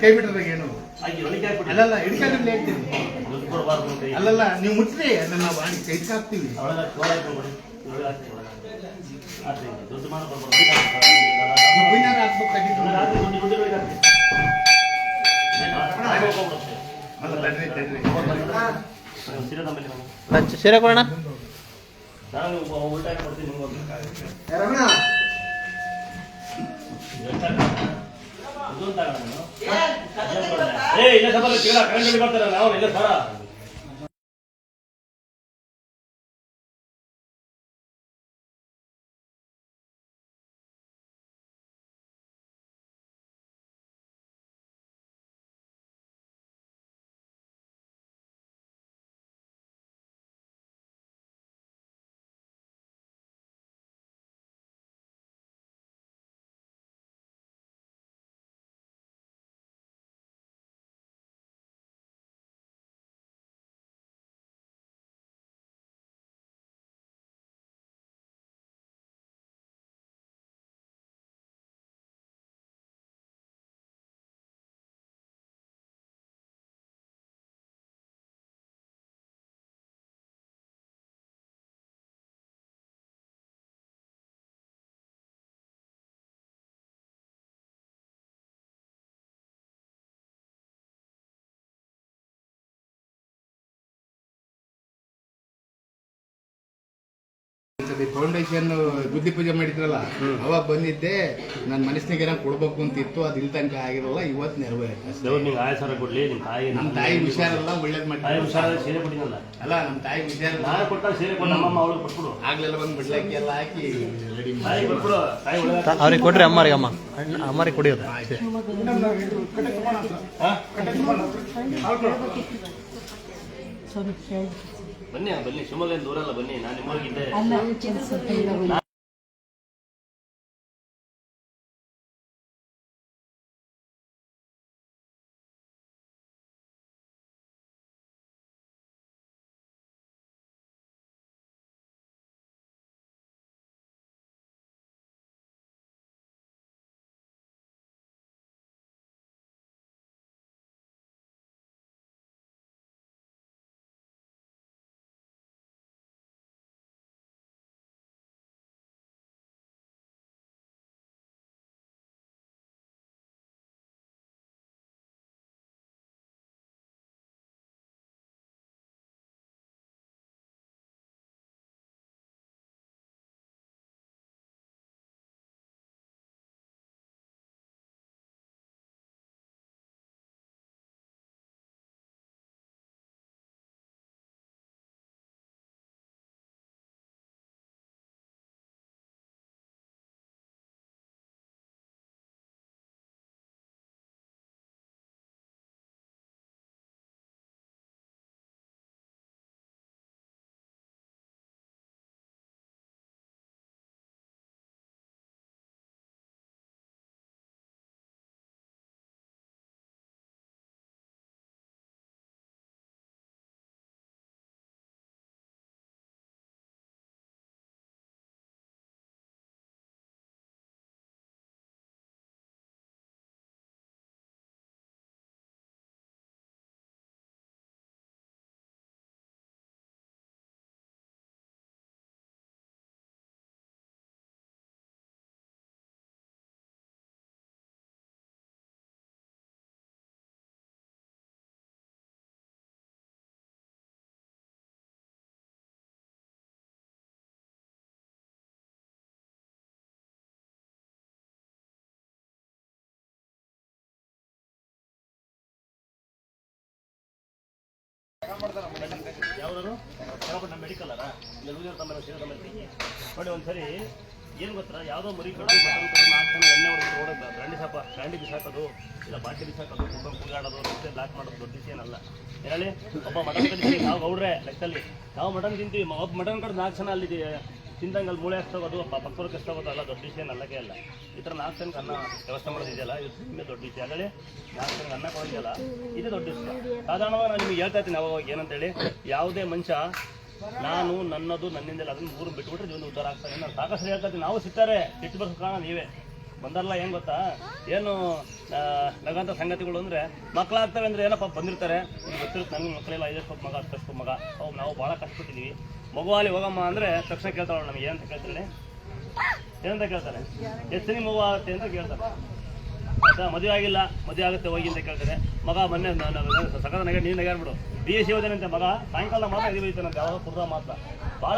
ಕೈ ಬಿಟ್ರೆ ಏನು ಅಲ್ಲಲ್ಲ ಹಿಡ್ಕೊಂಡು ಅಲ್ಲಲ್ಲ ನೀವು ಮುಟ್ರಿ ಅದನ್ನ ನಾವು ಕೈಗೆ ಹಾಕ್ತೀವಿ ಸೀರೆ ಕೊಡೋಣ ಫೌಂಡೇಶನ್ ಬುದ್ಧಿ ಪೂಜೆ ಮಾಡಿದ್ರಲ್ಲ ಅವಾಗ ಬಂದಿದ್ದೆ ನನ್ನ ಮನಸ್ಸಿನಾಗ ಏನೋ ಕೊಡ್ಬೇಕು ಅಂತ ಇತ್ತು ಅದು ಇಲ್ಲಿ ತನಕ ಆಗಿರಲ್ಲ ಇವತ್ತು ನೆರವೇರಿತು. ನಮ್ಮ ತಾಯಿ ಹುಷಾರಲ್ಲ ಒಳ್ಳೇದ್ ಮಾಡಿ ಅಲ್ಲ ನಮ್ಮ ತಾಯಿ ಹುಷಾರಲ್ಲ ಆಗ್ಲೆಲ್ಲ ಬಂದು ಬಿಡ್ಲಾಕಿ ಎಲ್ಲ ಹಾಕಿ ರೆಡಿ ಅವ್ರಿಗೆ ಕೊಡ್ರಿ ಅಮ್ಮರಿಗೆ ಅಮ್ಮರಿಗೆ ಕುಡಿಯೋದು ಬನ್ನಿ ಬನ್ನಿ ಶಿವಮೊಗ್ಗ ದೂರಲ್ಲ ಬನ್ನಿ ನಾನು ನಿಮ್ಮೂರಿಗಿದ್ದೆ ಯಾವ್ದಾರು ನಮ್ಮ ಮೆಡಿಕಲ್ ಅಲ್ಲ ನೋಡಿ ಒಂದ್ಸರಿ ಏನು ಗೊತ್ತಾ ಯಾವುದೋ ಮರಿ ಕಟ್ಟು ಮಟನ್ ಕಟ್ಟು 4 ಜನ ಎಣ್ಣೆ ಹೊಡೆದು ಓಡೋದು ಬ್ರ್ಯಾಂಡಿ ಬಿಸಾಕೋದು ಇಲ್ಲ ಬಾಟಲಿ ಬಿಸಾಕೋದು ಕುಡ್ಕೊಂಡು ಕುಡಿಯಾಡೋದು ರಸ್ತೆ ಬ್ಲಾಕ್ ಮಾಡೋದು ದೊಡ್ಡ ವಿಷಯ ಏನಲ್ಲ ಹೇಳಿ. ಒಬ್ಬ ಮಟನ್ ತಿಂತೀವಿ ನಾವು ಗೌಡ್ರೆ ಲೆಕ್ಕದಲ್ಲಿ ನಾವು ಮಟನ್ ತಿಂತೀವಿ, ಒಬ್ಬ ಮಟನ್ ಕಟ್ಟು 4 ಜನ ಅಲ್ಲಿ ತಿಂದಂಗೆ ಅಲ್ಲಿ ಮೂಳೆ ಹಚ್ಚೋದು ಪಕ್ಕದವ್ರಿಗೆ ಹಚ್ಚೋದು ಅಲ್ಲ ದೊಡ್ಡ ವಿಷಯ ಅಲ್ಲಕ್ಕೆ ಅಲ್ಲ. ಈ ಥರ 4 ಜನಕ್ಕೆ ಅನ್ನ ವ್ಯವಸ್ಥೆ ಮಾಡೋದಿದೆಯಲ್ಲ ಇದು ತುಂಬಾ ದೊಡ್ಡ ವಿಷಯ. ಹೇಳಿ 4 ಜನಕ್ಕೆ ಅನ್ನ ಕೊಡೋದಿಲ್ಲ ಇದು ದೊಡ್ಡ ವಿಷಯ. ಸಾಧಾರಣವಾಗಿ ನಾನು ನಿಮಗೆ ಹೇಳ್ತಾ ಇರ್ತೀನಿ ಅವಾಗ ಏನಂತೇಳಿ, ಯಾವುದೇ ಮನುಷ್ಯ ನಾನು ನನ್ನದು ನನ್ನಿಂದೆಲ್ಲ ಅದನ್ನು 3 ಬಿಟ್ಬಿಟ್ರೆ ಜೀವನ ಉದ್ಧಾರ ಆಗ್ತಾನೆ. ನಾನು ಸಾಕಷ್ಟು ಹೇಳ್ತಾ ಇದ್ದೀನಿ. ನಾವು ಸಿಗ್ತಾರೆ ಸಿಟ್ಟು ಬರ್ಸೋ ಕಾರಣ ನೀವೇ. ಬಂದಲ್ಲ ಏನು ಗೊತ್ತಾ, ಏನು ನಗಂತ ಸಂಗತಿಗಳು ಅಂದರೆ ಮಕ್ಕಳಾಗ್ತವೆ ಅಂದರೆ ಏನಪ್ಪ ಬಂದಿರ್ತಾರೆ. ನಿಮ್ಗೆ ಗೊತ್ತಿರುತ್ತೆ, ನನಗೆ ಮಕ್ಕಳೆಲ್ಲ 5 ವರ್ಷ ಮಗ 10 ವರ್ಷ ಮಗ, ಅವು ನಾವು ಭಾಳ ಕಷ್ಟಪಟ್ಟಿದ್ದೀವಿ. ಮಗುವಲ್ಲಿ ಹೋಗಮ್ಮ ಅಂದರೆ ತಕ್ಷಣ ಕೇಳ್ತಾಳೆ ನಮಗೆ ಏನಂತ ಕೇಳ್ತಾಳೆ, ಏನಂತ ಕೇಳ್ತಾರೆ, ಎಷ್ಟು ನಿಮ್ಗೆ ಮಗು ಆಗುತ್ತೆ ಅಂತ ಕೇಳ್ತಾರೆ. ಆಯ್ತಾ, ಮದುವೆ ಆಗಿಲ್ಲ, ಮದುವೆ ಆಗುತ್ತೆ ಹೋಗಿ ಅಂತ ಕೇಳ್ತಾರೆ. ಮಗ ಮೊನ್ನೆ ಸಕದ ನೀನು ನಗಾಡ್ಬಿಡು, BSc ಓದೇನಂತೆ ಮಗ, ಸಾಯಂಕಾಲ ಮಾತ್ರ ಇದು ಬೈತಾನಂತೆ, ಯಾವಾಗ ಕುಡ್ದ ಮಾತ್ರ. ಭಾಳ